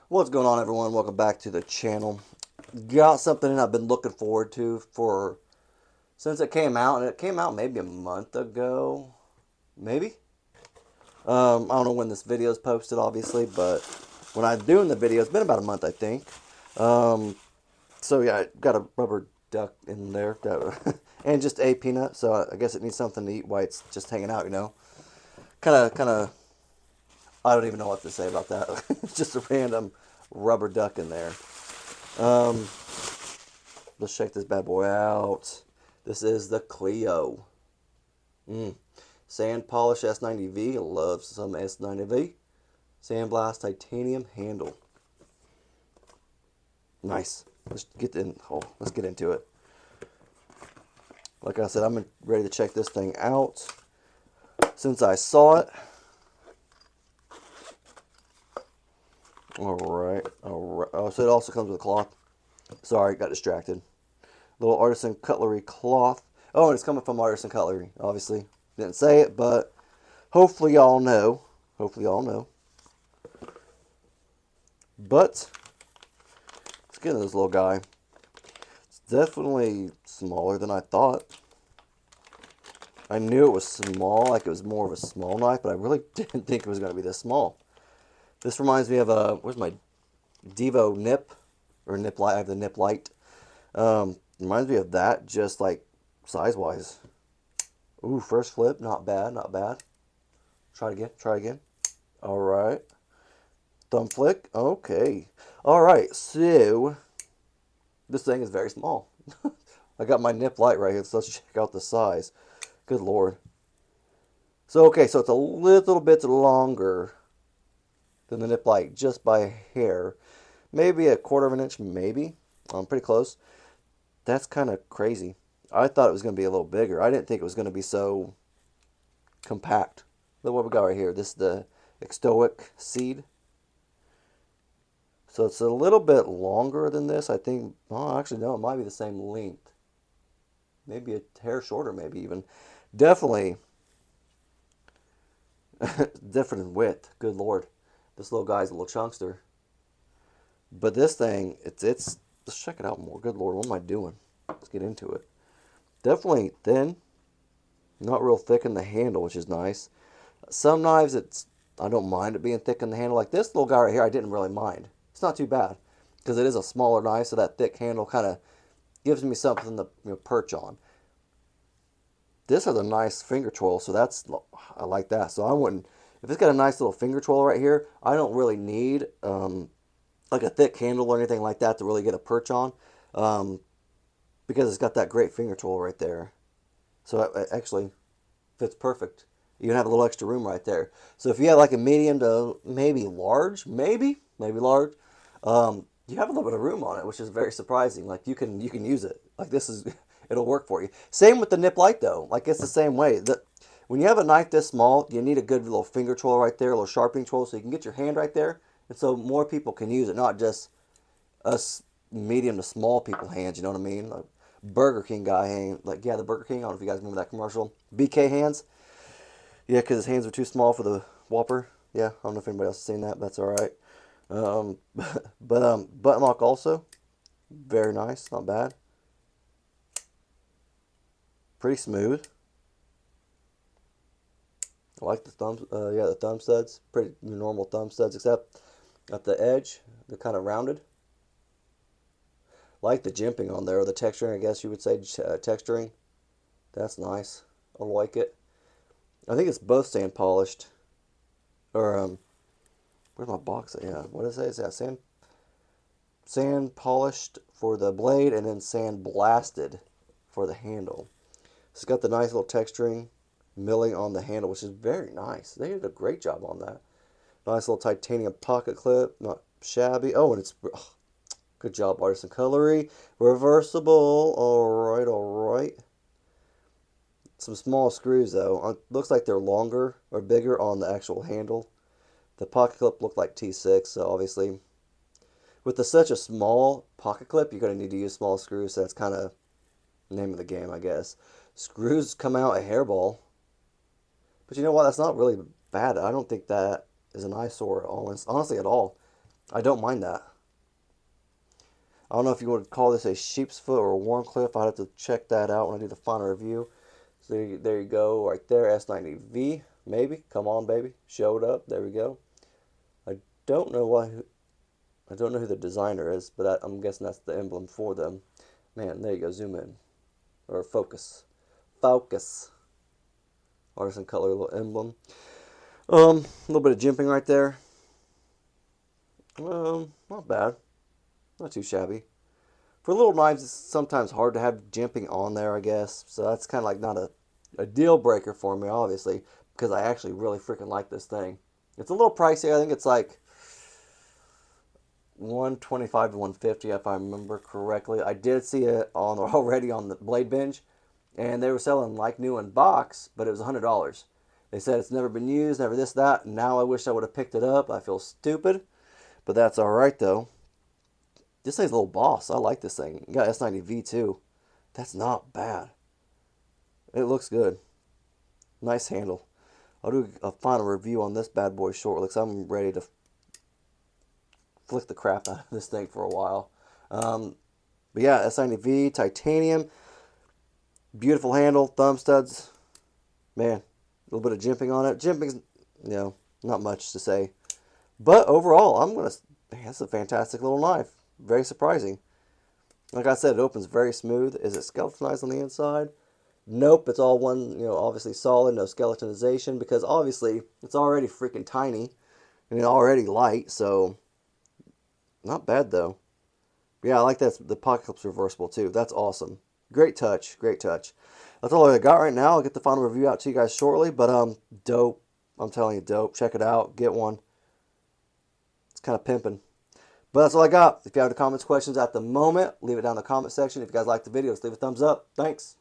What's going on, everyone? Welcome back to the channel. Got something I've been looking forward to for since it came out, and it came out maybe a month ago, maybe. I don't know when this video is posted, obviously, but when I'm doing the video, it's been about a month, I think. Um, so yeah, I got a rubber duck in there, and just a peanut. So I guess it needs something to eat while it's just hanging out, you know. Kind of. I don't even know what to say about that. Just a random rubber duck in there. Um, let's check this bad boy out. This is the Cleo. Sand Polish S90V. Love some S90V. Sandblast Titanium handle. Nice. Let's get into it. Like I said, I'm ready to check this thing out. Since I saw it. Alright. Oh, so it also comes with a cloth. Sorry, got distracted. Little Artisan Cutlery cloth. Oh, and it's coming from Artisan Cutlery, obviously. Didn't say it, but hopefully y'all know. Hopefully y'all know. But, let's get into this little guy. It's definitely smaller than I thought. I knew it was small, like it was more of a small knife, but I really didn't think it was going to be this small. This reminds me of where's my Devo nip? Or nip light, I have the nip light. Reminds me of that, just like size-wise. Ooh, first flip, not bad, not bad. Try it again. Alright. Thumb flick, okay. Alright, so, this thing is very small. I got my nip light right here, so let's check out the size. Good lord. So, okay, so it's a little bit longer than the nip light, just by a hair. Maybe a quarter of an inch, maybe. Pretty close. That's kind of crazy. I thought it was going to be a little bigger. I didn't think it was going to be so compact. Look what we got right here. This is the Extoic seed. So it's a little bit longer than this. I think, oh, actually, no, it might be the same length. Maybe a hair shorter, maybe even. Definitely different in width. Good lord. This little guy's a little chunkster. But this thing, let's check it out more. Good lord, what am I doing? Let's get into it. Definitely thin. Not real thick in the handle, which is nice. Some knives, I don't mind it being thick in the handle. Like this little guy right here, I didn't really mind. It's not too bad. Because it is a smaller knife, so that thick handle kind of gives me something to perch on. This has a nice finger twirl, so I like that. So I wouldn't, if it's got a nice little finger twirl right here, I don't really need like a thick handle or anything like that to really get a perch on, because it's got that great finger tool right there. So it actually fits perfect. You can have a little extra room right there. So if you have like a medium to maybe large, maybe large, you have a little bit of room on it, which is very surprising. Like you can use it. Like this is, it'll work for you. Same with the nip light though. Like it's the same way. When you have a knife this small, you need a good little finger tool right there, a little sharpening tool, so you can get your hand right there. And so more people can use it, not just us medium to small people hands, you know what I mean? Like Burger King guy hand, like, yeah, the Burger King, I don't know if you guys remember that commercial. BK hands. Yeah, because his hands were too small for the Whopper. Yeah, I don't know if anybody else has seen that, but that's alright. Button lock also. Very nice, not bad. Pretty smooth. I like the the thumb studs. Pretty normal thumb studs, except at the edge, they're kind of rounded. Like the jimping on there, or the texturing, I guess you would say, texturing. That's nice. I like it. I think it's both sand polished. Or, where's my box at? Yeah, what does it say? Is that sand polished for the blade, and then sand blasted for the handle. It's got the nice little texturing, milling on the handle, which is very nice. They did a great job on that. Nice little titanium pocket clip, not shabby. Oh, and it's, good job, Artisan Cutlery. Reversible. Alright, alright. Some small screws, though. Looks like they're longer or bigger on the actual handle. The pocket clip looked like T6, so obviously. With such a small pocket clip, you're going to need to use small screws, so that's kind of the name of the game, I guess. Screws come out a hairball. But you know what? That's not really bad. I don't think that is an eyesore, honestly, at all. I don't mind that. I don't know if you would call this a sheep's foot or a Warncliffe. I'll have to check that out when I do the final review. So there you go, right there, S90V, maybe. Come on, baby. Showed up. There we go. I don't know why. I don't know who the designer is, but I'm guessing that's the emblem for them. Man, there you go. Zoom in. Or focus. Focus. Artisan Cutlery little emblem. A little bit of jimping right there. Not bad. Not too shabby. For little knives, it's sometimes hard to have jimping on there, I guess. So that's kind of like not a deal breaker for me, obviously, because I actually really freaking like this thing. It's a little pricey. I think it's like $125 to $150 if I remember correctly. I did see it on already on the Blade Binge, and they were selling like new in box, but it was $100. They said it's never been used, never this, that. Now I wish I would have picked it up. I feel stupid, but that's all right though. This thing's a little boss. I like this thing. You got S90V too. That's not bad. It looks good. Nice handle. I'll do a final review on this bad boy shortly because I'm ready to flick the crap out of this thing for a while. But yeah, S90V, titanium. Beautiful handle, thumb studs. Man, a little bit of jimping on it. Jimping's, not much to say. But overall, that's a fantastic little knife. Very surprising. Like I said, it opens very smooth. Is it skeletonized on the inside? Nope, it's all one, obviously solid, no skeletonization, because obviously it's already freaking tiny and already light, so not bad though. But yeah, I like that the pocket clip's reversible too. That's awesome. Great touch, great touch. That's all I got right now. I'll get the final review out to you guys shortly, but dope. I'm telling you, dope. Check it out. Get one. It's kind of pimping. But that's all I got. If you have any comments, questions at the moment, leave it down in the comment section. If you guys like the video, just leave a thumbs up. Thanks.